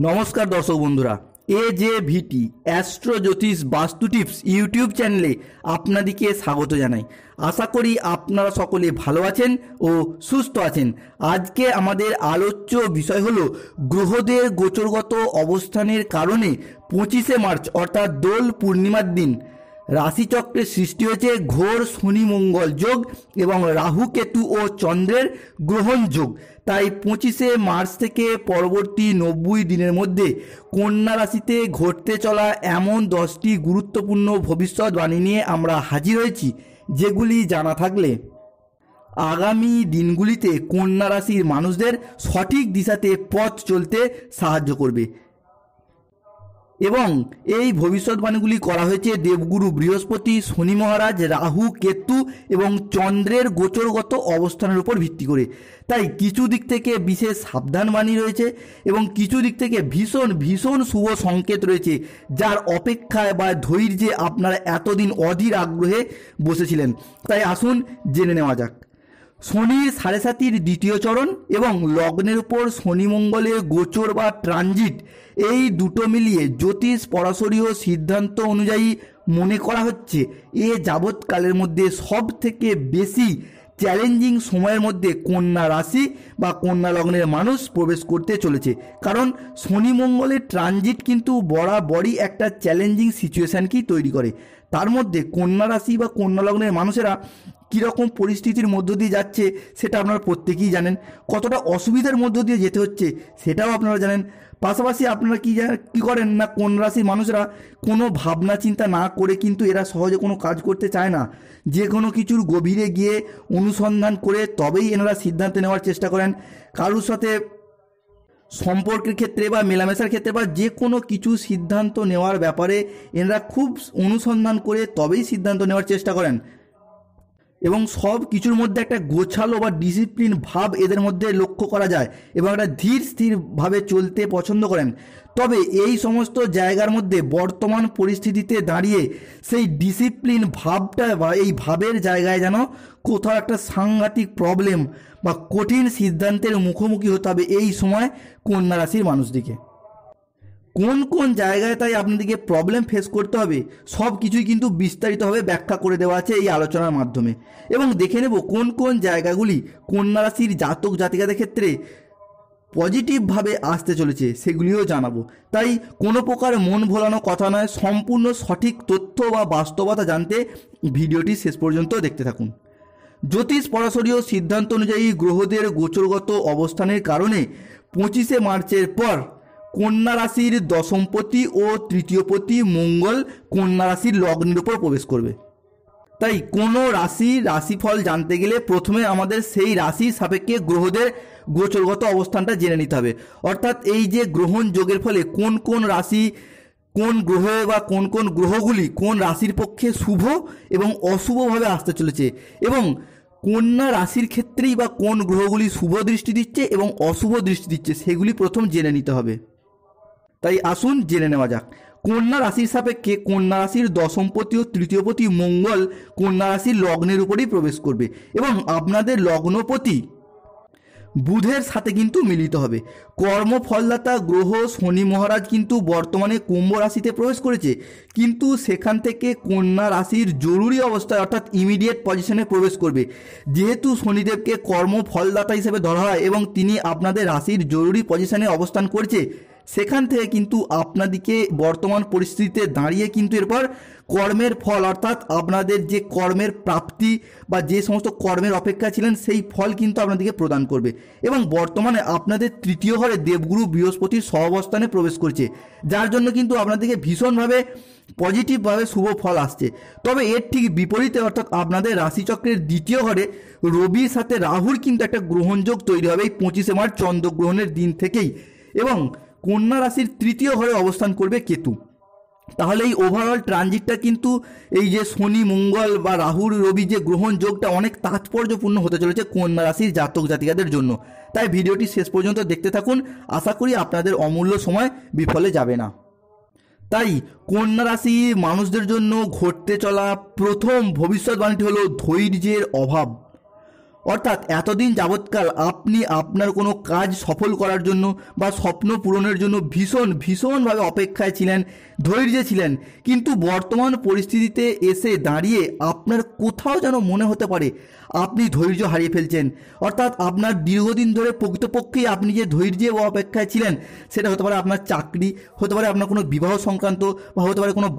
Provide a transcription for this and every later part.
নমস্কার দর্শক বন্ধুরা, AJVT অ্যাস্ট্রো জ্যোতিষ বাস্তু টিপস ইউটিউব চ্যানেলে আপনাদেরকে স্বাগত জানাই। আশা করি আপনারা সকলে ভালো আছেন ও সুস্থ আছেন। আজকে আমাদের আলোচ্য বিষয় হলো গ্রহদের গোচরগত অবস্থানের কারণে 25শে মার্চ অর্থাৎ দোল পূর্ণিমার দিন রাশিচক্রের সৃষ্টি হয়েছে ঘোর শনি মঙ্গল যোগ এবং রাহু কেতু ও চন্দ্রের গ্রহণ যোগ। তাই 25শে মার্চ থেকে পরবর্তী 90 দিনের মধ্যে কন্যা রাশিতে ঘটতে চলা এমন 10টি গুরুত্বপূর্ণ ভবিষ্যৎবাণী নিয়ে আমরা হাজির হয়েছি, যেগুলি জানা থাকলে আগামী দিনগুলিতে কন্যা রাশির মানুষদের সঠিক দিশাতে পথ চলতে সাহায্য করবে। এবং এই ভবিষ্যৎবাণীগুলি করা হয়েছে দেবগুরু বৃহস্পতি, শনি মহারাজ, রাহু, কেতু এবং চন্দ্রের গোচরগত অবস্থানের উপর ভিত্তি করে। তাই কিছু দিক থেকে বিশেষ সাবধানবাণী রয়েছে এবং কিছু দিক থেকে ভীষণ ভীষণ শুভ সংকেত রয়েছে, যার অপেক্ষায় বা ধৈর্যে আপনারা এতদিন অধীর আগ্রহে বসেছিলেন। তাই আসুন জেনে নেওয়া যাক। শনির 7.5 দ্বিতীয় চরণ এবং লগ্নের উপর শনি মঙ্গলের গোচর বা ট্রানজিট, এই দুটো মিলিয়ে জ্যোতিষ পরাশরীয় সিদ্ধান্ত অনুযায়ী মনে করা হচ্ছে এ যাবৎকালের মধ্যে সব থেকে বেশি চ্যালেঞ্জিং সময়ের মধ্যে কন্যা রাশি বা কন্যা লগ্নের মানুষ প্রবেশ করতে চলেছে। কারণ শনি মঙ্গলের ট্রানজিট কিন্তু বরাবরই একটা চ্যালেঞ্জিং সিচুয়েশানকেই তৈরি করে। তার মধ্যে কন্যা রাশি বা কন্যা লগ্নের মানুষেরা কীরকম পরিস্থিতির মধ্য দিয়ে যাচ্ছে সেটা আপনারা প্রত্যেকেই জানেন। কতটা অসুবিধার মধ্য দিয়ে যেতে হচ্ছে সেটাও আপনারা জানেন। পাশাপাশি আপনারা কী করেন না, কন্যা রাশির মানুষরা কোনো ভাবনা চিন্তা না করে কিন্তু এরা সহজে কোনো কাজ করতে চায় না। যে কোনো কিছুর গভীরে গিয়ে অনুসন্ধান করে তবেই এনারা সিদ্ধান্ত নেওয়ার চেষ্টা করেন। কারোর সাথে সম্পর্কের ক্ষেত্রে বা মেলামেশার ক্ষেত্রে বা যে কোনো কিছু সিদ্ধান্ত নেওয়ার ব্যাপারে এনারা খুব অনুসন্ধান করে তবেই সিদ্ধান্ত নেওয়ার চেষ্টা করেন এবং সব কিছুর মধ্যে একটা গোছালো বা ডিসিপ্লিন ভাব এদের মধ্যে লক্ষ্য করা যায় এবং একটা ধীর স্থিরভাবে চলতে পছন্দ করেন। তবে এই সমস্ত জায়গার মধ্যে বর্তমান পরিস্থিতিতে দাঁড়িয়ে সেই ডিসিপ্লিন ভাবটা বা এই ভাবের জায়গায় যেন কোথাও একটা সাংঘাতিক প্রবলেম বা কঠিন সিদ্ধান্তের মুখোমুখি হতে হবে এই সময় কন্যা রাশির মানুষদিকে। কোন কোন জায়গায় তাই আপনাদেরকে প্রবলেম ফেস করতে হবে সব কিছুই কিন্তু বিস্তারিতভাবে ব্যাখ্যা করে দেওয়া আছে এই আলোচনার মাধ্যমে। এবং দেখে নেব কোন কোন জায়গাগুলি কন্যা রাশির জাতক জাতিকাদের ক্ষেত্রে পজিটিভভাবে আসতে চলেছে সেগুলিও জানাবো। তাই কোনো প্রকার মন ভোলানো কথা নয়, সম্পূর্ণ সঠিক তথ্য বা বাস্তবতা জানতে ভিডিওটি শেষ পর্যন্ত দেখতে থাকুন। জ্যোতিষ পরাশরীয় সিদ্ধান্ত অনুযায়ী গ্রহদের গোচরগত অবস্থানের কারণে 25শে মার্চের পর কন্যা রাশির দশমপতি ও তৃতীয়পতি মঙ্গল কন্যা রাশির লগ্নের উপর প্রবেশ করবে। তাই কোনো রাশিফল জানতে গেলে প্রথমে আমাদের সেই রাশির সাপেক্ষে গ্রহদের গোচরগত অবস্থানটা জেনে নিতে হবে। অর্থাৎ এই যে গ্রহণ যোগের ফলে কোন কোন রাশি, কোন গ্রহ বা কোন কোন গ্রহগুলি কোন রাশির পক্ষে শুভ এবং অশুভভাবে আসতে চলেছে এবং কন্যা রাশির ক্ষেত্রেই বা কোন গ্রহগুলি শুভ দৃষ্টি দিচ্ছে এবং অশুভ দৃষ্টি দিচ্ছে সেগুলি প্রথম জেনে নিতে হবে। তাই আসুন জেনে নেওয়া যাক। কন্যা রাশির সাপেক্ষে কন্যা রাশির দশমপতি ও তৃতীয়পতি মঙ্গল কন্যা রাশির লগ্নের উপরেই প্রবেশ করবে এবং আপনাদের লগ্নপতি বুধের সাথে কিন্তু মিলিত হবে। কর্মফলদাতা গ্রহ শনি মহারাজ কিন্তু বর্তমানে কুম্ভ রাশিতে প্রবেশ করেছে, কিন্তু সেখান থেকে কন্যা রাশির জরুরি অবস্থায় অর্থাৎ ইমিডিয়েট পজিশনে প্রবেশ করবে। যেহেতু শনিদেবকে কর্মফলদাতা হিসেবে ধরা হয় এবং তিনি আপনাদের রাশির জরুরি পজিশনে অবস্থান করছে, সেখান থেকে কিন্তু আপনাদেরকে বর্তমান পরিস্থিতিতে দাঁড়িয়ে কিন্তু এরপর কর্মের ফল অর্থাৎ আপনাদের যে কর্মের প্রাপ্তি বা যে সমস্ত কর্মের অপেক্ষা ছিলেন সেই ফল কিন্তু আপনাদেরকে প্রদান করবে। এবং বর্তমানে আপনাদের তৃতীয় ঘরে দেবগুরু বৃহস্পতির সহাবস্থানে প্রবেশ করছে, যার জন্য কিন্তু আপনাদেরকে ভীষণভাবে পজিটিভভাবে শুভ ফল আসছে। তবে এর ঠিক বিপরীতে অর্থাৎ আপনাদের রাশিচক্রের দ্বিতীয় ঘরে রবির সাথে রাহুর কিন্তু একটা গ্রহণযোগ তৈরি হবে এই 25শে মার্চ চন্দ্রগ্রহণের দিন থেকেই এবং কন্যা রাশির তৃতীয় ঘরে অবস্থান করবে কেতু। তাহলে এই ওভারঅল ট্রানজিটটা কিন্তু এই যে শনি মঙ্গল বা রাহুর রবি যে গ্রহণ যোগটা অনেক তাৎপর্যপূর্ণ হতে চলেছে কন্যা রাশির জাতক জাতিকাদের জন্য। তাই ভিডিওটি শেষ পর্যন্ত দেখতে থাকুন, আশা করি আপনাদের অমূল্য সময় বিফলে যাবে না। তাই কন্যা রাশি মানুষদের জন্য ঘটতে চলা প্রথম ভবিষ্যৎবাণীটি হলো ধৈর্যের অভাব। অর্থাৎ এতদিন যাবৎকাল আপনি আপনার কোনো কাজ সফল করার জন্য বা স্বপ্ন পূরণের জন্য ভীষণভাবে অপেক্ষায় ছিলেন, ধৈর্যে ছিলেন, কিন্তু বর্তমান পরিস্থিতিতে এসে দাঁড়িয়ে আপনার কোথাও যেন মনে হতে পারে আপনি ধৈর্য হারিয়ে ফেলছেন। অর্থাৎ আপনার দীর্ঘদিন ধরে প্রকৃতপক্ষেই আপনি যে ধৈর্যে ও অপেক্ষায় ছিলেন, সেটা হতে পারে আপনার চাকরি, হতে পারে আপনার কোনো বিবাহ সংক্রান্ত, বা হতে পারে কোনো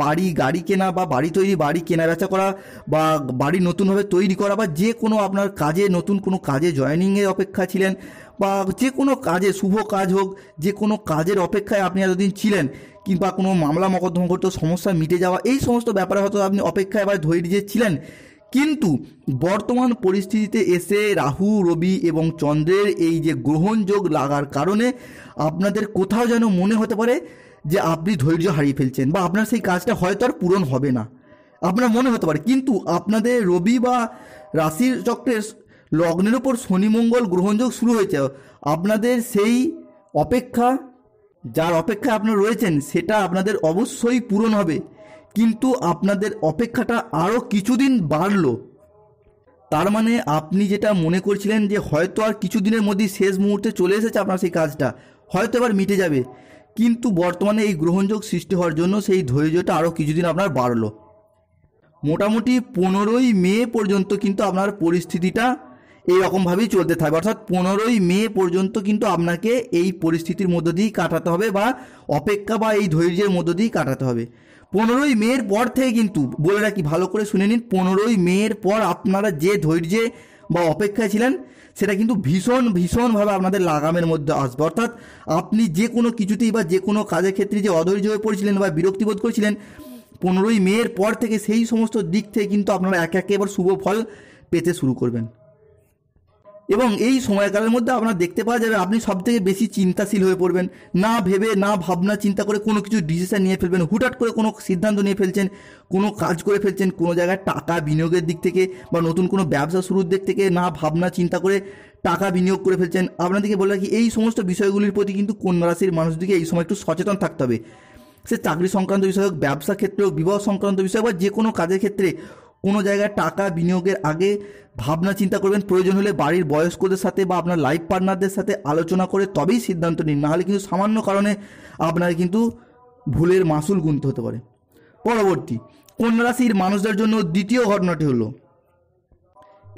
গাড়ি কেনা, বা বাড়ি তৈরি, বাড়ি কেনা বেচা করা, বা বাড়ি নতুনভাবে তৈরি করা, বা যে কোনো আপনার কাজে, নতুন কোনো কাজে জয়েনিংয়ের অপেক্ষা ছিলেন, বা যে কোনো কাজে, শুভ কাজ হোক, যে কোনো কাজের অপেক্ষায় আপনি এতদিন ছিলেন, কিংবা কোনো মামলা মকদ্দমা করতে সমস্যা মিটে যাওয়া, এই সমস্ত ব্যাপারে হয়তো আপনি অপেক্ষায় বা ধৈর্যে ছিলেন। কিন্তু বর্তমান পরিস্থিতিতে এসে রাহু, রবি এবং চন্দ্রের এই যে গ্রহণযোগ লাগার কারণে আপনাদের কোথাও যেন মনে হতে পারে যে আপনি ধৈর্য হারিয়ে ফেলছেন, বা আপনার সেই কাজটা হয়তো আর পূরণ হবে না, আপনার মনে হতে পারে। কিন্তু আপনাদের রবি বা রাশির চক্রের লগ্নের ওপর শনি মঙ্গল গ্রহণযোগ শুরু হয়েছে। আপনাদের সেই অপেক্ষা, যার অপেক্ষায় আপনারা রয়েছেন, সেটা আপনাদের অবশ্যই পূরণ হবে। কিন্তু আপনাদের অপেক্ষাটা আরও কিছুদিন বাড়লো। তার মানে আপনি যেটা মনে করছিলেন যে হয়তো আর কিছুদিনের মধ্যেই শেষ মুহূর্তে চলে এসেছে আপনার সেই কাজটা, হয়তো এবার মিটে যাবে, কিন্তু বর্তমানে এই গ্রহণযোগ সৃষ্টি হওয়ার জন্য সেই ধৈর্যটা আরও কিছুদিন আপনার বাড়লো। মোটামুটি 15ই মে পর্যন্ত কিন্তু আপনার পরিস্থিতিটা এইরকমভাবেই চলতে থাকবে। অর্থাৎ 15ই মে পর্যন্ত কিন্তু আপনাকে এই পরিস্থিতির মধ্য দিয়েই কাটাতে হবে, বা অপেক্ষা বা এই ধৈর্যের মধ্য দিয়েই কাটাতে হবে। 15ই মের পর থেকে কিন্তু বলে রাখি, ভালো করে শুনে নিন, 15ই মের পর আপনারা যে ধৈর্যে বা অপেক্ষায় ছিলেন, সেটা কিন্তু ভীষণভাবে আপনাদের লাগামের মধ্যে আসবে। অর্থাৎ আপনি যে কোনো কিছুতেই বা যে কোনো কাজের ক্ষেত্রে যে অধৈর্য হয়ে পড়েছিলেন বা বিরক্তিবোধ করেছিলেন, 15ই মের পর থেকে সেই সমস্ত দিক থেকে কিন্তু আপনারা একে একে এবার শুভ ফল পেতে শুরু করবেন। এবং এই সময়কালের মধ্যে আপনারা দেখতে পাওয়া যাবে আপনি সবথেকে বেশি চিন্তাশীল হয়ে পড়বেন, না ভেবে না ভাবনা চিন্তা করে কোনো কিছু ডিসিশন নিয়ে ফেলবেন, হুটহাট করে কোনো সিদ্ধান্ত নিয়ে ফেলছেন, কোনো কাজ করে ফেলছেন, কোনো জায়গায় টাকা বিনিয়োগের দিক থেকে বা নতুন কোনো ব্যবসা শুরুর দিক থেকে না ভাবনা চিন্তা করে টাকা বিনিয়োগ করে ফেলছেন। আপনাদেরকে বলে রাখি, এই সমস্ত বিষয়গুলির প্রতি কিন্তু কন্যা রাশির মানুষদেরকে এই সময় একটু সচেতন থাকতে হবে। সে চাকরি সংক্রান্ত বিষয় হোক, ব্যবসা ক্ষেত্রে হোক, বিবাহ সংক্রান্ত বিষয়, বা যে কোনো কাজের ক্ষেত্রে কোনো জায়গায় টাকা বিনিয়োগের আগে ভাবনা চিন্তা করবেন। প্রয়োজন হলে বাড়ির বয়স্কদের সাথে বা আপনার লাইফ পার্টনারদের সাথে আলোচনা করে তবেই সিদ্ধান্ত নিন, নাহলে কিন্তু সামান্য কারণে আপনার কিন্তু ভুলের মাসুল গুনতে হতে পারে। পরবর্তী কন্যা রাশির মানুষদের জন্য দ্বিতীয় ঘটনাটি হলো,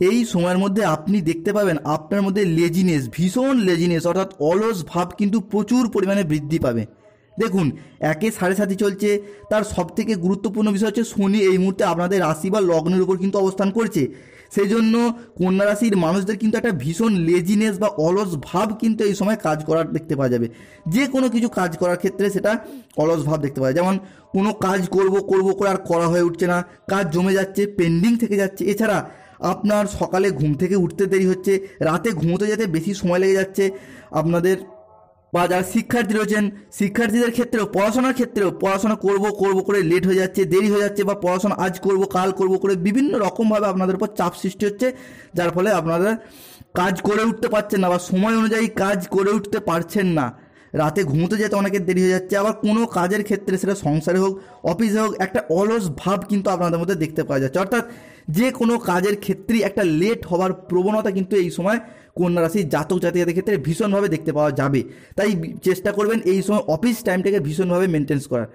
এই সময়ের মধ্যে আপনি দেখতে পাবেন আপনার মধ্যে ভীষণ লেজিনেস অর্থাৎ অলস ভাব কিন্তু প্রচুর পরিমাণে বৃদ্ধি পাবে। দেখুন, একে 7.5 চলছে, তার সবথেকে গুরুত্বপূর্ণ বিষয় হচ্ছে শনি এই মুহূর্তে আপনাদের রাশি বা লগ্নের উপর কিন্তু অবস্থান করছে। সেই জন্য কন্যা রাশির মানুষদের কিন্তু একটা ভীষণ লেজিনেস বা অলস ভাব কিন্তু এই সময় কাজ করার দেখতে পাওয়া যাবে। যে কোনো কিছু কাজ করার ক্ষেত্রে সেটা অলস ভাব দেখতে পাওয়া যায়। যেমন কোনো কাজ করব করে আর করা হয়ে উঠছে না, কাজ জমে যাচ্ছে, পেন্ডিং থেকে যাচ্ছে। এছাড়া আপনার সকালে ঘুম থেকে উঠতে দেরি হচ্ছে, রাতে ঘুমোতে যেতে বেশি সময় লেগে যাচ্ছে আপনাদের। বা যারা শিক্ষার্থী রয়েছেন, শিক্ষার্থীদের ক্ষেত্রেও পড়াশোনা করব করে লেট হয়ে যাচ্ছে, দেরি হয়ে যাচ্ছে, বা পড়াশোনা আজ করব কাল করব করে বিভিন্ন রকমভাবে আপনাদের উপর চাপ সৃষ্টি হচ্ছে, যার ফলে আপনারা কাজ করে উঠতে পারছেন না বা সময় অনুযায়ী কাজ করে উঠতে পারছেন না। রাতে ঘুমোতে যেতে অনেকের দেরি হয়ে যাচ্ছে। আবার কোনো কাজের ক্ষেত্রে, সেটা সংসারে হোক, অফিসে হোক, একটা অলস ভাব কিন্তু আপনাদের মধ্যে দেখতে পাওয়া যাচ্ছে। অর্থাৎ যে কোনো কাজের ক্ষেত্রেই একটা লেট হওয়ার প্রবণতা কিন্তু এই সময় কন্যা রাশির জাতক জাতিকাদের ক্ষেত্রে ভীষণভাবে দেখতে পাওয়া যাবে। তাই চেষ্টা করবেন এই সময় অফিস টাইমটাকে ভীষণভাবে মেনটেন্স করার।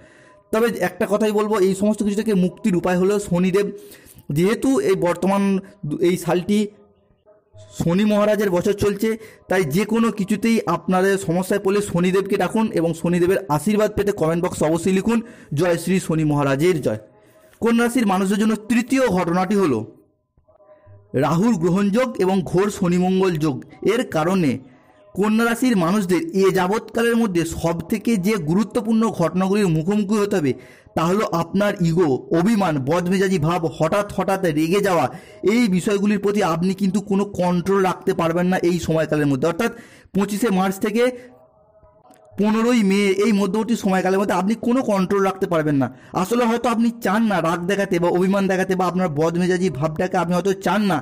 তবে একটা কথাই বলবো, এই সমস্ত কিছু থেকে মুক্তির উপায় হলো শনিদেব, যেহেতু এই বর্তমান এই সালটি শনি মহারাজের বছর চলছে, তাই যে কোনো কিছুতেই আপনাদের সমস্যায় পড়লে শনিদেবকে ডাকুন এবং শনিদেবের আশীর্বাদ পেতে কমেন্ট বক্সে অবশ্যই লিখুন জয় শ্রী শনি মহারাজের জয়। কন্যা রাশির মানুষদের জন্য তৃতীয় ঘটনাটি হলো রাহুর গ্রহণযোগ এবং ঘোর শনিমঙ্গল যোগ। এর কারণে কন্যা রাশির মানুষদের এ যাবৎকালের মধ্যে সবথেকে যে গুরুত্বপূর্ণ ঘটনাগুলির মুখোমুখি হতে হবে তা হলো আপনার ইগো, অভিমান, বদমেজাজি ভাব, হঠাৎ রেগে যাওয়া। এই বিষয়গুলির প্রতি আপনি কিন্তু কোনো কন্ট্রোল রাখতে পারবেন না এই সময়কালের মধ্যে। অর্থাৎ 25শে মার্চ থেকে 15ই মে এই মধ্যবর্তী সময়কালের মধ্যে আপনি কোনো কন্ট্রোল রাখতে পারবেন না। আসলে হয়তো আপনি চান না রাগ দেখাতে বা অভিমান দেখাতে, বা আপনার বদমেজাজি ভাবটাকে আপনি হয়তো চান না,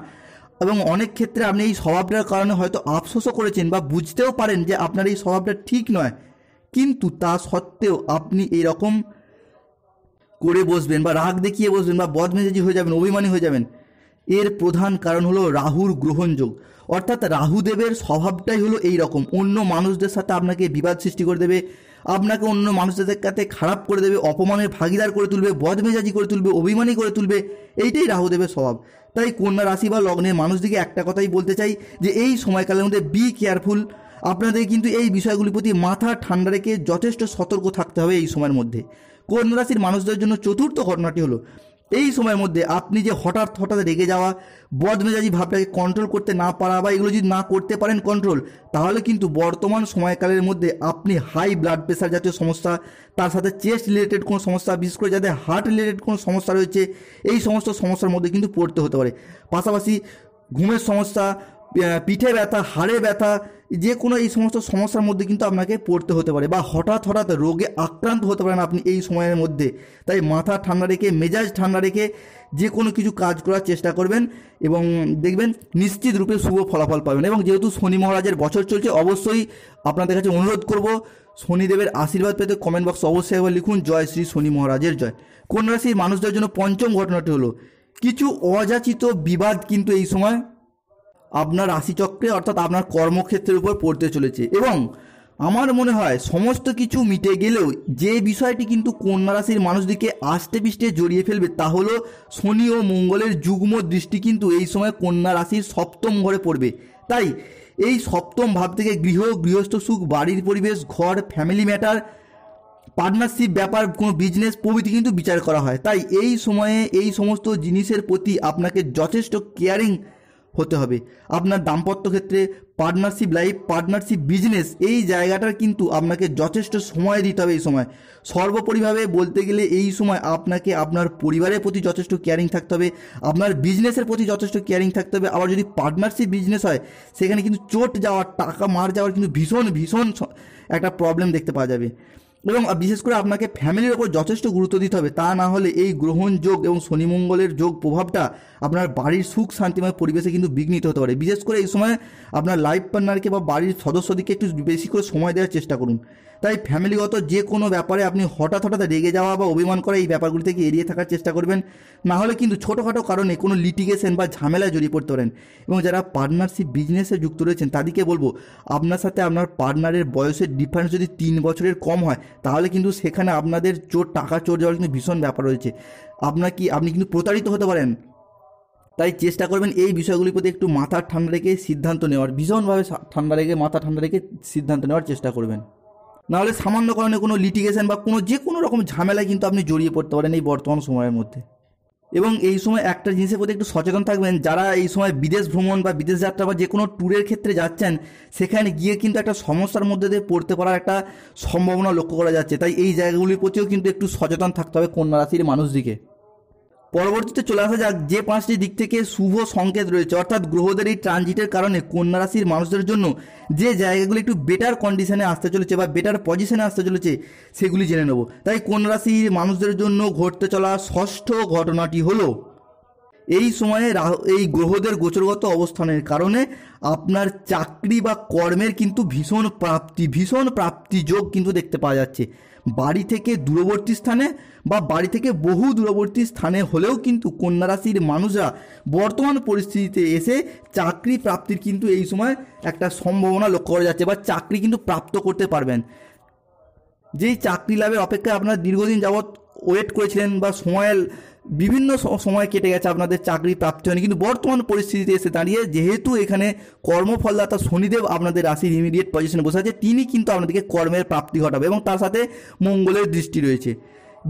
এবং অনেক ক্ষেত্রে আপনি এই স্বভাবটার কারণে হয়তো আফসোসও করেছেন বা বুঝতেও পারেন যে আপনার এই স্বভাবটা ঠিক নয়, কিন্তু তা সত্ত্বেও আপনি এইরকম করে বসবেন বা রাগ দেখিয়ে বসবেন বা বদমেজাজি হয়ে যাবেন, অভিমানী হয়ে যাবেন। এর প্রধান কারণ হলো রাহুর গ্রহণযোগ। অর্থাৎ রাহুদেবের স্বভাবটাই হলো এই রকম, অন্য মানুষদের সাথে আপনাকে বিবাদ সৃষ্টি করে দেবে, আপনাকে অন্য মানুষদের কাছে খারাপ করে দেবে, অপমানের ভাগিদার করে তুলবে, বদমেজাজি করে তুলবে, অভিমানী করে তুলবে। এইটাই রাহুদেবের স্বভাব। তাই কন্যা রাশি বা লগ্নের মানুষদিকে একটা কথাই বলতে চাই যে এই সময়কালের মধ্যে বি কেয়ারফুল। আপনাদের কিন্তু এই বিষয়গুলির প্রতি মাথা ঠান্ডা রেখে যথেষ্ট সতর্ক থাকতে হবে এই সময়ের মধ্যে। কন্যা রাশির মানুষদের জন্য চতুর্থ ঘটনাটি হলো এই সময়ের মধ্যে আপনি যে হঠাৎ হঠাৎ রেগে যাওয়া, বদমেজাজি ভাবটাকে কন্ট্রোল করতে না পারা বা এগুলো যদি না করতে পারেন কন্ট্রোল, তাহলে কিন্তু বর্তমান সময়কালের মধ্যে আপনি হাই ব্লাড প্রেশার জাতীয় সমস্যা, তার সাথে চেস্ট রিলেটেড কোনো সমস্যা, বিশেষ করে যাদের হার্ট রিলেটেড কোনো সমস্যা রয়েছে, এই সমস্ত সমস্যার মধ্যে কিন্তু পড়তে হতে পারে। পাশাপাশি ঘুমের সমস্যা, পিঠে ব্যথা, হাড়ে ব্যথা, যে কোনো এই সমস্ত সমস্যার মধ্যে কিন্তু আপনাকে পড়তে হতে পারে, বা হঠাৎ হঠাৎ রোগে আক্রান্ত হতে পারেন আপনি এই সময়ের মধ্যে। তাই মাথা ঠান্ডা রেখে, মেজাজ ঠান্ডা রেখে যে কোনো কিছু কাজ করার চেষ্টা করবেন এবং দেখবেন নিশ্চিত রূপে শুভ ফলাফল পাবেন। এবং যেহেতু শনি মহারাজের বছর চলছে, অবশ্যই আপনাদের কাছে অনুরোধ করব শনিদেবের আশীর্বাদ পেতে কমেন্ট বক্সে অবশ্যই একবার লিখুন জয় শ্রী শনি মহারাজের জয়। কন্যা রাশির মানুষদের জন্য পঞ্চম ঘটনাটি হলো কিছু অযাচিত বিবাদ কিন্তু এই সময় আপনার রাশিচক্রে অর্থাৎ আপনার কর্মক্ষেত্রের উপর পড়তে চলেছে। এবং আমার মনে হয় সমস্ত কিছু মিটে গেলেও যে বিষয়টি কিন্তু কন্যা রাশির মানুষদিকে আষ্টে পিষ্টে জড়িয়ে ফেলবে তা হলো শনি ও মঙ্গলের যুগ্ম দৃষ্টি কিন্তু এই সময় কন্যা রাশির সপ্তম ঘরে পড়বে। তাই এই সপ্তম ভাব থেকে গৃহস্থ সুখ, বাড়ির পরিবেশ, ঘর, ফ্যামিলি ম্যাটার, পার্টনারশিপ ব্যাপার, কোনো বিজনেস প্রভৃতি কিন্তু বিচার করা হয়। তাই এই সময়ে এই সমস্ত জিনিসের প্রতি আপনাকে যথেষ্ট কেয়ারিং হতে হবে। আপনার দাম্পত্য ক্ষেত্রে, পার্টনারশিপ লাইফ, পার্টনারশিপ বিজনেস, এই জায়গাটার কিন্তু আপনাকে যথেষ্ট সময় দিতে হবে এই সময়। সর্বোপরিভাবে বলতে গেলে এই সময় আপনাকে আপনার পরিবারের প্রতি যথেষ্ট কেয়ারিং থাকতে হবে, আপনার বিজনেসের প্রতি যথেষ্ট কেয়ারিং থাকতে হবে। আবার যদি পার্টনারশিপ বিজনেস হয় সেখানে কিন্তু চোট যাওয়ার, টাকা মার যাওয়ার কিন্তু ভীষণ একটা প্রবলেম দেখতে পাওয়া যাবে। এবং বিশেষ করে আপনাকে ফ্যামিলির ওপর যথেষ্ট গুরুত্ব দিতে হবে, তা না হলে এই গ্রহণ যোগ এবং শনি মঙ্গলের যোগ প্রভাবটা আপনার বাড়ির সুখ শান্তিময় পরিবেশে কিন্তু বিঘ্নিত হতে পারে। বিশেষ করে এই সময় আপনার লাইফ পার্টনারকে বা বাড়ির সদস্যদেরকে একটু বেশি করে সময় দেওয়ার চেষ্টা করুন। তাই ফ্যামিলিগত যে কোনো ব্যাপারে আপনি হঠাৎ রেগে যাওয়া বা অভিমান করা এই ব্যাপারগুলি থেকে এড়িয়ে থাকার চেষ্টা করবেন, না হলে কিন্তু ছোটোখাটো কারণে কোনো লিটিগেশন বা ঝামেলায় জড়িয়ে পড়তে পারেন। এবং যারা পার্টনারশিপ বিজনেসে যুক্ত রয়েছেন তাদেরকে বলবো আপনার সাথে আপনার পার্টনারের বয়সের ডিফারেন্স যদি 3 বছরের কম হয় তাহলে কিন্তু সেখানে আপনাদের টাকা চোর যাওয়ার কিন্তু ভীষণ ব্যাপার রয়েছে, আপনি কিন্তু প্রতারিত হতে পারেন। তাই চেষ্টা করবেন এই বিষয়গুলির প্রতি একটু মাথা ঠান্ডা রেখে সিদ্ধান্ত নেওয়ার, ভীষণভাবে মাথা ঠান্ডা রেখে সিদ্ধান্ত নেওয়ার চেষ্টা করবেন। নাহলে সামান্য কারণে কোনো লিটিগেশন বা যে কোনো রকম ঝামেলায় কিন্তু আপনি জড়িয়ে পড়তে পারেন এই বর্তমান সময়ের মধ্যে। এবং এই সময় একটা জিনিসের প্রতি একটু সচেতন থাকবেন, যারা এই সময় বিদেশ ভ্রমণ বা বিদেশ যাত্রা বা যে কোনো ট্যুরের ক্ষেত্রে যাচ্ছেন সেখানে গিয়ে কিন্তু একটা সমস্যার মধ্যে দিয়ে পড়তে পারার একটা সম্ভাবনা লক্ষ্য করা যাচ্ছে। তাই এই জায়গাগুলির প্রতিও কিন্তু একটু সচেতন থাকতে হবে কন্যা রাশির মানুষদিকে। পরবর্তীতে চলে আসা যাক যে 5টি দিক থেকে শুভ সংকেত রয়েছে, অর্থাৎ গ্রহদের এই ট্রানজিটের কারণে কন্যা রাশির মানুষদের জন্য যে জায়গাগুলি একটু বেটার কন্ডিশনে আসতে চলেছে বা বেটার পজিশনে আসতে চলেছে সেগুলি জেনে নেব। তাই কন্যা রাশির মানুষদের জন্য ঘটতে চলা ষষ্ঠ ঘটনাটি হলো এই সময়ে এই গ্রহদের গোচরগত অবস্থানের কারণে আপনার চাকরি বা কর্মের কিন্তু ভীষণ প্রাপ্তি যোগ কিন্তু দেখতে পাওয়া যাচ্ছে। বাড়ি থেকে দূরবর্তী স্থানে বা বাড়ি থেকে বহু দূরবর্তী স্থানে হলেও কিন্তু কন্যা রাশির মানুষরা বর্তমান পরিস্থিতিতে এসে চাকরি প্রাপ্তির কিন্তু এই সময় একটা সম্ভাবনা লক্ষ্য করা যাচ্ছে, বা চাকরি কিন্তু প্রাপ্ত করতে পারবেন। যেই চাকরি লাভের অপেক্ষায় আপনারা দীর্ঘদিন যাবৎ ওয়েট করেছিলেন বা বিভিন্ন সময় কেটে গেছে আপনাদের চাকরি প্রাপ্তি হয়নি, কিন্তু বর্তমান পরিস্থিতিতে এসে দাঁড়িয়ে যেহেতু এখানে কর্মফলদাতা শনিদেব আপনাদের রাশির ইমিডিয়েট পজিশনে বসে আছে, তিনি কিন্তু আপনাদেরকে কর্মের প্রাপ্তি ঘটাবে এবং তার সাথে মঙ্গলের দৃষ্টি রয়েছে।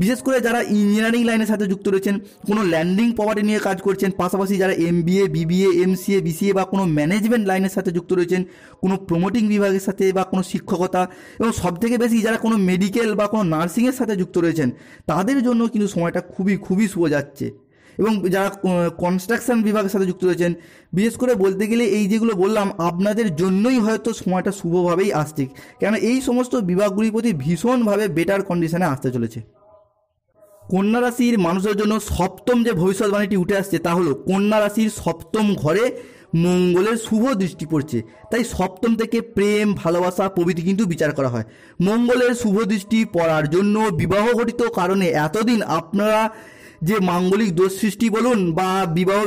বিশেষ করে যারা ইঞ্জিনিয়ারিং লাইনের সাথে যুক্ত রয়েছেন, কোনো ল্যান্ডিং প্রপার্টি নিয়ে কাজ করছেন, পাশাপাশি যারা MBA, BBA, MCA, BCA বা কোনো ম্যানেজমেন্ট লাইনের সাথে যুক্ত রয়েছেন, কোনো প্রমোটিং বিভাগের সাথে বা কোনো শিক্ষকতা, এবং সবথেকে বেশি যারা কোনো মেডিকেল বা কোনো নার্সিংয়ের সাথে যুক্ত রয়েছেন তাদের জন্য কিন্তু সময়টা খুবই শুভ যাচ্ছে। এবং যারা কনস্ট্রাকশন বিভাগের সাথে যুক্ত রয়েছেন, বিশেষ করে বলতে গেলে এই যেগুলো বললাম আপনাদের জন্যই হয়তো সময়টা শুভভাবেই আসছে, কেন এই সমস্ত বিভাগগুলির প্রতি ভীষণভাবে বেটার কন্ডিশনে আসতে চলেছে। কন্যা রাশির মানুষের জন্য সপ্তম যে ভবিষ্যৎবাণীটি উঠে আসছে তা হলো কন্যা রাশির সপ্তম ঘরে মঙ্গলের শুভ দৃষ্টি পড়ছে। তাই সপ্তম থেকে প্রেম, ভালোবাসা প্রভৃতি কিন্তু বিচার করা হয়। মঙ্গলের শুভ দৃষ্টি পড়ার জন্য বিবাহ ঘটিত কারণে এতদিন আপনারা যে মাঙ্গলিক দোষ সৃষ্টি বলুন বা বিবাহ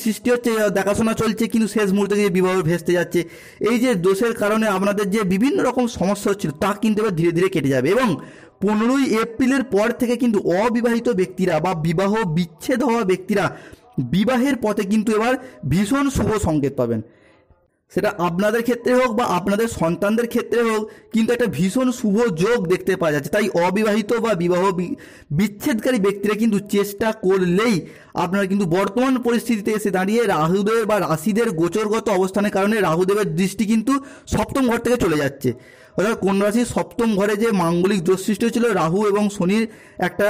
সৃষ্টি হচ্ছে, দেখাশোনা চলছে কিন্তু শেষ মুহূর্তে গিয়ে বিবাহ ভেস্তে যাচ্ছে, এই যে দোষের কারণে আপনাদের যে বিভিন্ন রকম সমস্যা হচ্ছিল তা কিন্তু এবার ধীরে ধীরে কেটে যাবে। এবং 15ই এপ্রিলের পর থেকে কিন্তু অবিবাহিত ব্যক্তিরা বা বিবাহ বিচ্ছেদ হওয়া ব্যক্তিরা বিবাহের পথে কিন্তু এবার ভীষণ শুভ সংকেত পাবেন। সেটা আপনাদের ক্ষেত্রে হোক বা আপনাদের সন্তানদের ক্ষেত্রে হোক, কিন্তু একটা ভীষণ শুভ যোগ দেখতে পাওয়া যাচ্ছে। তাই অবিবাহিত বা বিবাহ বিচ্ছেদকারী ব্যক্তিরা কিন্তু চেষ্টা করলেই আপনারা কিন্তু বর্তমান পরিস্থিতিতে এসে দাঁড়িয়ে রাহুদেব বা রাশিদের গোচরগত অবস্থানের কারণে রাহুদেবের দৃষ্টি কিন্তু সপ্তম ঘর থেকে চলে যাচ্ছে। অর্থাৎ কন্যা রাশির সপ্তম ঘরে যে মাঙ্গলিক দোষ সৃষ্টি হয়েছিল রাহু এবং শনির একটা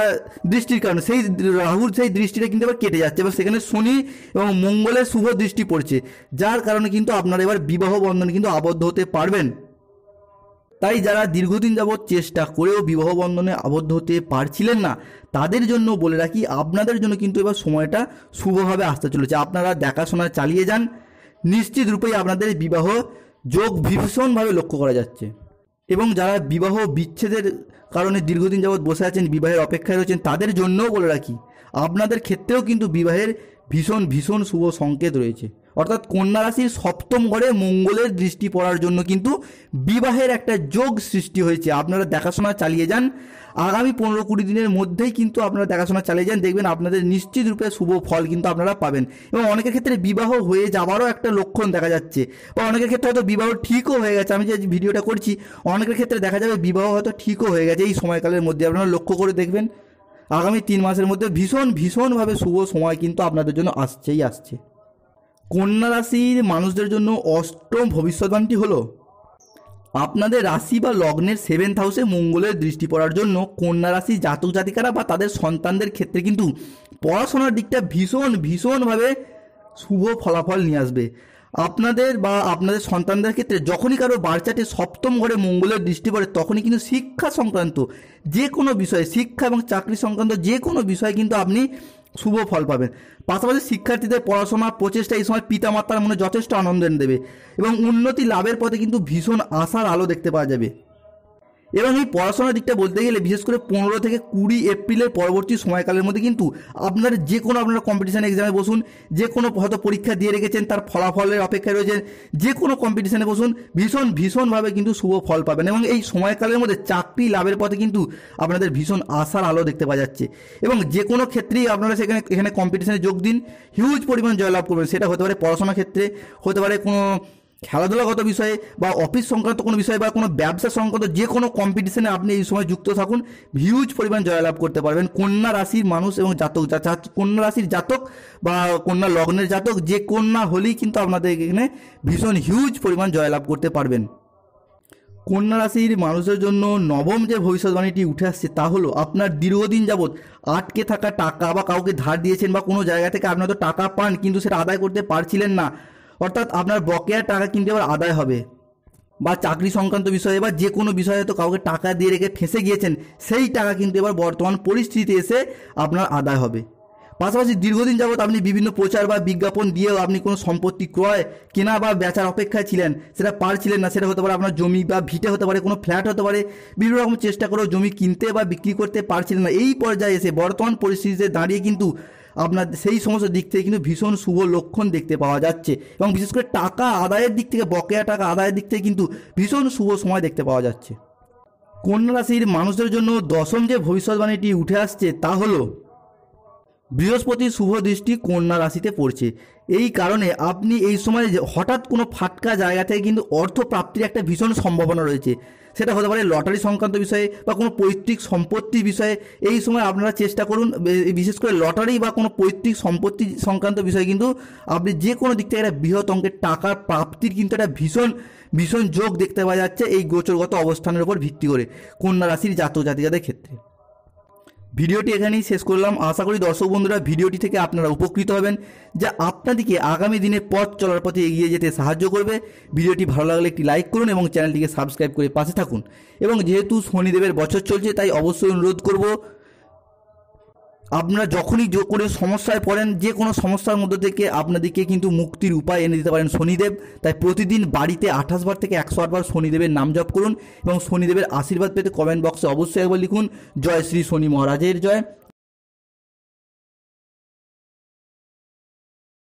দৃষ্টির কারণে, সেই রাহুর সেই দৃষ্টিটা কিন্তু এবার কেটে যাচ্ছে এবং সেখানে শনি এবং মঙ্গলের শুভ দৃষ্টি পড়ছে, যার কারণে কিন্তু আপনারা এবার বিবাহ বন্ধনে কিন্তু আবদ্ধ হতে পারবেন। তাই যারা দীর্ঘদিন যাবৎ চেষ্টা করেও বিবাহ বন্ধনে আবদ্ধ হতে পারছিলেন না, তাদের জন্য বলে রাখি আপনাদের জন্য কিন্তু এবার সময়টা শুভভাবে আসতে চলেছে। আপনারা দেখাশোনা চালিয়ে যান, নিশ্চিত রূপেই আপনাদের বিবাহ যোগ ভীষণভাবে লক্ষ্য করা যাচ্ছে। এবং যারা বিবাহ বিচ্ছেদের কারণে দীর্ঘদিন যাবৎ বসে আছেন, বিবাহের অপেক্ষায় রয়েছেন, তাদের জন্যও বলে রাখি আপনাদের ক্ষেত্রেও কিন্তু বিবাহের ভীষণ ভীষণ শুভ সংকেত রয়েছে। অর্থাৎ কন্যা রাশির সপ্তম ঘরে মঙ্গলের দৃষ্টি পড়ার জন্য কিন্তু বিবাহের একটা যোগ সৃষ্টি হয়েছে। আপনারা দেখাশোনা চালিয়ে যান, আগামী 15-20 দিনের মধ্যেই কিন্তু আপনারা দেখাশোনা চালিয়ে যান, দেখবেন আপনাদের নিশ্চিত রূপে শুভ ফল কিন্তু আপনারা পাবেন। এবং অনেকের ক্ষেত্রে বিবাহ হয়ে যাওয়ারও একটা লক্ষণ দেখা যাচ্ছে, বা অনেকের ক্ষেত্রে হয়তো বিবাহ ঠিকও হয়ে গেছে। আমি যে ভিডিওটা করছি, অনেকের ক্ষেত্রে দেখা যাবে বিবাহ হয়তো ঠিকও হয়ে গেছে। এই সময়কালের মধ্যে আপনারা লক্ষ্য করে দেখবেন আগামী 3 মাসের মধ্যে ভীষণভাবে শুভ সময় কিন্তু আপনাদের জন্য আসছে। কন্যা রাশির মানুষদের জন্য অষ্টম ভবিষ্যৎবাণীটি হলো আপনাদের রাশি বা লগ্নের 7th হাউসে মঙ্গলের দৃষ্টি পড়ার জন্য কন্যা রাশি জাতক জাতিকারা বা তাদের সন্তানদের ক্ষেত্রে কিন্তু পড়াশোনার দিকটা ভীষণভাবে শুভ ফলাফল নিয়ে আসবে। আপনাদের বা আপনাদের সন্তানদের ক্ষেত্রে যখনই কারো বাচ্চাটি সপ্তম ঘরে মঙ্গলের দৃষ্টি পড়ে, তখনই কিন্তু শিক্ষা সংক্রান্ত যে কোনো বিষয়ে, শিক্ষা এবং চাকরি সংক্রান্ত যে কোনো বিষয়ে কিন্তু আপনি শুভ ফল পাবেন। পাশাপাশি শিক্ষার্থীদের পড়াশোনা প্রচেষ্টা এই সময় পিতামাতার মনে যথেষ্ট আনন্দ এনে দেবে এবং উন্নতি লাভের পথে কিন্তু ভীষণ আশার আলো দেখতে পাওয়া যাবে। এবং এই পড়াশোনার দিকটা বলতে গেলে বিশেষ করে 15 থেকে 20 এপ্রিলের পরবর্তী সময়কালের মধ্যে কিন্তু আপনারা যে কোনো আপনারা কম্পিটিশান এক্সামে বসুন, যে কোনো হয়তো পরীক্ষা দিয়ে রেখেছেন তার ফলাফলের অপেক্ষায় রয়েছেন, যে কোনো কম্পিটিশানে বসুন, ভীষণভাবে কিন্তু শুভ ফল পাবেন। এবং এই সময়কালের মধ্যে চাকরি লাভের পথে কিন্তু আপনাদের ভীষণ আশার আলো দেখতে পাওয়া যাচ্ছে। এবং যে কোনো ক্ষেত্রেই আপনারা এখানে কম্পিটিশানে যোগ দিন, হিউজ পরিমাণ জয়লাভ করবেন। সেটা হতে পারে পড়াশোনার ক্ষেত্রে, হতে পারে কোনো খেলাধুলাগত বিষয়ে বা অফিস সংক্রান্ত কোনো বিষয়ে বা কোনো ব্যবসা সংক্রান্ত যে কোনো কম্পিটিশনে আপনি এই সময় যুক্ত থাকুন, হিউজ পরিমাণ জয়লাভ করতে পারবেন। কন্যা রাশির মানুষ এবং জাতক, কন্যা রাশির জাতক বা কন্যা লগ্নের জাতক যে কন্যা হলেই কিন্তু আপনাদের এখানে ভীষণ হিউজ পরিমাণ জয়লাভ করতে পারবেন। কন্যা রাশির মানুষের জন্য নবম যে ভবিষ্যৎবাণীটি উঠে আসছে তা হলো আপনার দীর্ঘদিন যাবৎ আটকে থাকা টাকা বা কাউকে ধার দিয়েছেন বা কোনো জায়গা থেকে আপনার তো টাকা পান কিন্তু সেটা আদায় করতে পারছিলেন না, অর্থাৎ আপনার বকেয়া টাকা কিন্তু এবার আদায় হবে। বা চাকরি সংক্রান্ত বিষয়ে বা যে কোনো বিষয়ে হয়তো কাউকে টাকা দিয়ে রেখে ফেঁসে গিয়েছেন, সেই টাকা কিন্তু এবার বর্তমান পরিস্থিতিতে এসে আপনার আদায় হবে। পাশাপাশি দীর্ঘদিন যাবৎ আপনি বিভিন্ন প্রচার বা বিজ্ঞাপন দিয়েও আপনি কোনো সম্পত্তি ক্রয়, কেনা বা বেচার অপেক্ষায় ছিলেন, সেটা পারছিলেন না। সেটা হতে পারে আপনার জমি বা ভিটে হতে পারে, কোনো ফ্ল্যাট হতে পারে, বিভিন্ন রকম চেষ্টা করেও জমি কিনতে বা বিক্রি করতে পারছিলেন না। এই পর্যায়ে এসে বর্তমান পরিস্থিতিতে দাঁড়িয়ে কিন্তু আপনার সেই সমস্ত দিক থেকে কিন্তু ভীষণ শুভ লক্ষণ দেখতে পাওয়া যাচ্ছে। এবং বিশেষ করে টাকা আদায়ের দিক থেকে, বকেয়া টাকা আদায়ের দিক থেকে কিন্তু ভীষণ শুভ সময় দেখতে পাওয়া যাচ্ছে। কন্যা রাশির মানুষদের জন্য দশম যে ভবিষ্যৎবাণীটি উঠে আসছে তা হলো বৃহস্পতির শুভ দৃষ্টি কন্যা রাশিতে পড়ছে। এই কারণে আপনি এই সময় হঠাৎ কোনো ফাটকা জায়গা থেকে কিন্তু অর্থ প্রাপ্তির একটা ভীষণ সম্ভাবনা রয়েছে। সেটা হতে পারে লটারি সংক্রান্ত বিষয়ে বা কোনো পৈতৃক সম্পত্তির বিষয়ে। এই সময় আপনারা চেষ্টা করুন, বিশেষ করে লটারি বা কোনো পৈতৃক সম্পত্তি সংক্রান্ত বিষয়ে কিন্তু আপনি যে কোনো দিক থেকে একটা বৃহৎ অঙ্কের টাকার প্রাপ্তির কিন্তু একটা ভীষণ যোগ দেখতে পাওয়া যাচ্ছে এই গোচরগত অবস্থানের উপর ভিত্তি করে কন্যা রাশির জাতক জাতিকাদের ক্ষেত্রে। ভিডিওটি এখানেই শেষ করলাম। আশা করি দর্শক বন্ধুরা ভিডিওটি থেকে আপনারা উপকৃত হবেন, যা আপনাদেরকে আগামী দিনে পথ চলার পথে এগিয়ে যেতে সাহায্য করবে। ভিডিওটি ভালো লাগলে একটি লাইক করুন এবং চ্যানেলটিকে সাবস্ক্রাইব করে পাশে থাকুন। এবং যেহেতু শনিদেবের বছর চলছে তাই অবশ্যই অনুরোধ করব, আপনারা যখনই কোনো সমস্যায় পড়েন, যে কোনো সমস্যার মধ্যে থেকে আপনাদেরকে কিন্তু মুক্তির উপায় এনে দিতে পারেন শনিদেব। তাই প্রতিদিন বাড়িতে 28 বার থেকে 108 বার শনিদেবের নাম জপ করুন এবং শনিদেবের আশীর্বাদ পেতে কমেন্ট বক্সে অবশ্যই একবার লিখুন জয় শ্রী শনি মহারাজের জয়।